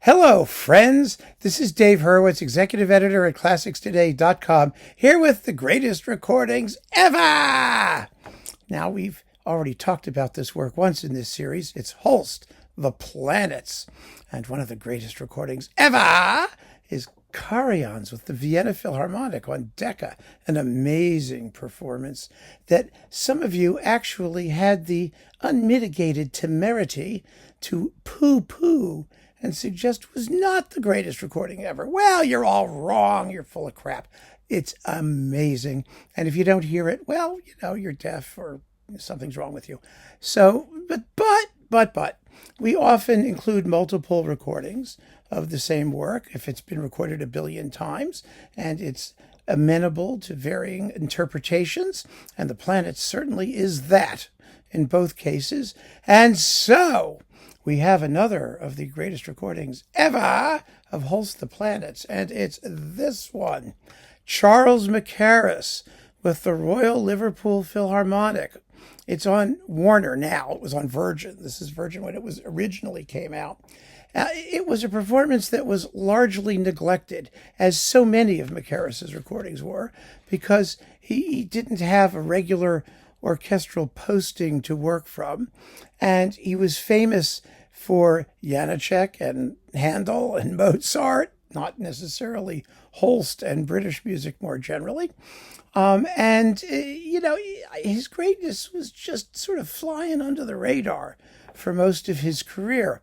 Hello, friends. This is Dave Hurwitz, executive editor at ClassicsToday.com, here with the greatest recordings ever. Now, we've already talked about this work once in this series. It's Holst, The Planets. And one of the greatest recordings ever is Carillons with the Vienna Philharmonic on Decca, an amazing performance that some of you actually had the unmitigated temerity to poo-poo and suggest was not the greatest recording ever. Well, you're all wrong. You're full of crap. It's amazing. And if you don't hear it, well, you're deaf or something's wrong with you. So, but, we often include multiple recordings of the same work if it's been recorded a billion times and it's amenable to varying interpretations. And The Planet certainly is that in both cases. And so we have another of the greatest recordings ever of Holst the Planets, and it's this one. Charles Mackerras with the Royal Liverpool Philharmonic. It's on Warner now. It was on Virgin. This is Virgin when it was originally came out. It was a performance that was largely neglected, as so many of Mackerras's recordings were, because he didn't have a regular orchestral posting to work from, and he was famous for Janacek and Handel and Mozart, not necessarily Holst and British music more generally. His greatness was just sort of flying under the radar for most of his career.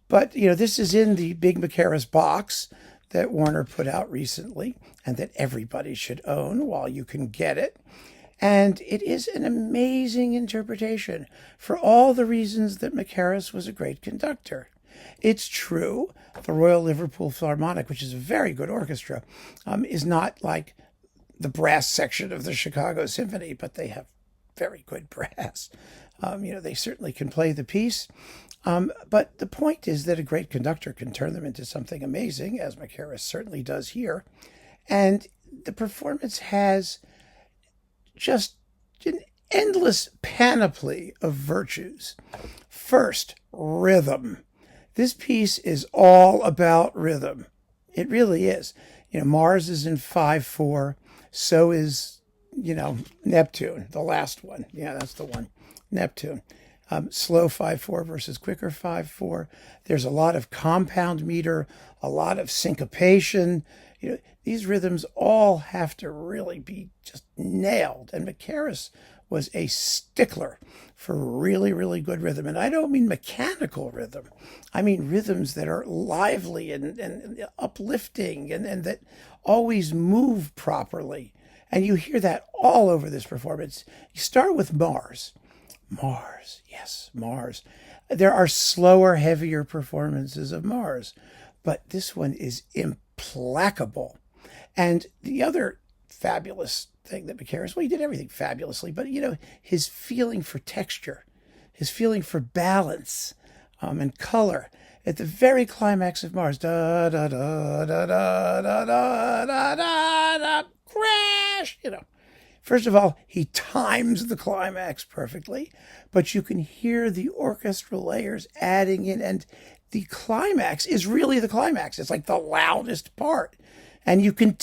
But, this is in the big Mackerras box that Warner put out recently and that everybody should own while you can get it. And it is an amazing interpretation for all the reasons that Mackerras was a great conductor. It's true, the Royal Liverpool Philharmonic, which is a very good orchestra, is not like the brass section of the Chicago Symphony, but they have very good brass. They certainly can play the piece. But the point is that a great conductor can turn them into something amazing, as Mackerras certainly does here. And the performance has just an endless panoply of virtues. First, rhythm. This piece is all about rhythm. It really is. Mars is in 5/4. So is, Neptune, the last one. Yeah, that's the one. Neptune. Slow 5/4 versus quicker 5/4. There's a lot of compound meter, a lot of syncopation. These rhythms all have to really be just nailed. And Mackerras was a stickler for really, really good rhythm. And I don't mean mechanical rhythm. I mean rhythms that are lively and uplifting and that always move properly. And you hear that all over this performance. You start with Mars. Mars, yes, Mars. There are slower, heavier performances of Mars, but this one is implacable. And the other fabulous thing that Mackerras, well, he did everything fabulously, but his feeling for texture, his feeling for balance, and color. At the very climax of Mars, da da da da da da da da da da, crash. First of all, he times the climax perfectly, but you can hear the orchestral layers adding in, and the climax is really the climax. It's like the loudest part. And you can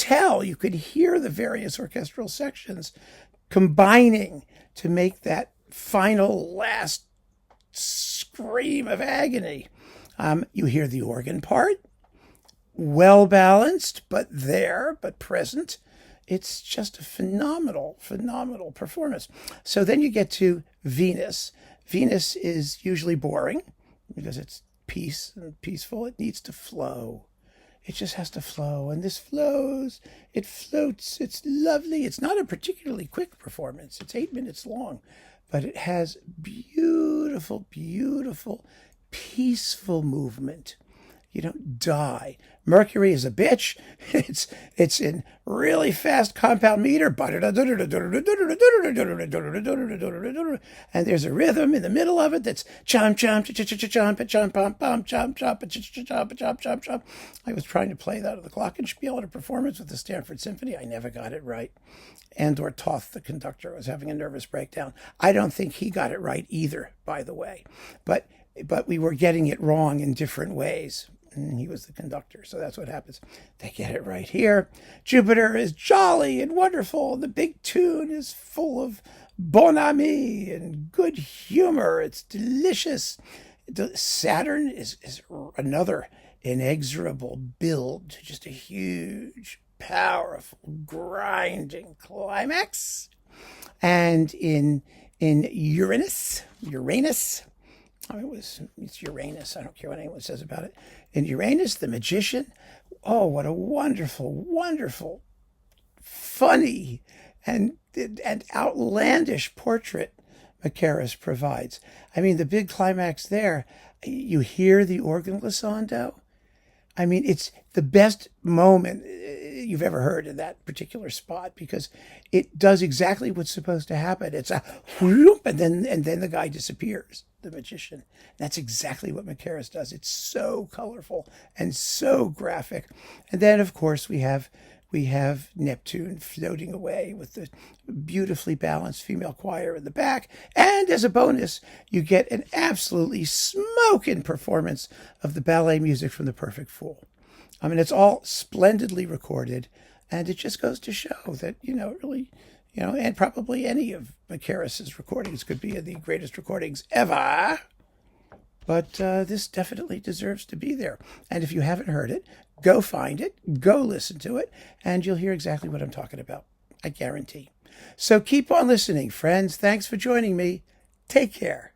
hear the various orchestral sections combining to make that final last scream of agony. You hear the organ part, well balanced, but present. It's just a phenomenal, phenomenal performance. So then you get to Venus. Venus is usually boring because it's peace and peaceful. It needs to flow. It just has to flow. And this flows. It floats. It's lovely. It's not a particularly quick performance. It's 8 minutes long. But it has beautiful, beautiful, peaceful movement. You don't die. Mercury is a bitch. It's in really fast compound meter. And there's a rhythm in the middle of it that's chomp, chomp, chomp, chomp, chomp, chomp, chomp, chomp, chomp, chomp, chomp, chomp. I was trying to play that at the Glockenspiel at a performance with the Stanford Symphony. I never got it right. Andor Toth, the conductor, was having a nervous breakdown. I don't think he got it right either, by the way. But we were getting it wrong in different ways. And he was the conductor, so that's what happens. They get it right here. Jupiter is jolly and wonderful. The big tune is full of bon ami and good humor. It's delicious. Saturn is another inexorable build to just a huge, powerful, grinding climax. And in Uranus, it's Uranus. I don't care what anyone says about it. In Uranus, the magician, oh, what a wonderful, wonderful, funny, and outlandish portrait Mackerras provides. I mean, the big climax there, you hear the organ glissando. I mean, it's the best moment you've ever heard in that particular spot because it does exactly what's supposed to happen. It's a whoop, and then the guy disappears, the magician. That's exactly what Mackerras does. It's so colorful and so graphic. And then, of course, we have Neptune floating away with the beautifully balanced female choir in the back. And as a bonus, you get an absolutely smoking performance of the ballet music from The Perfect Fool. I mean, it's all splendidly recorded, and it just goes to show that, really, and probably any of Mackerras' recordings could be the greatest recordings ever. But this definitely deserves to be there. And if you haven't heard it, go find it, go listen to it, and you'll hear exactly what I'm talking about. I guarantee. So keep on listening, friends. Thanks for joining me. Take care.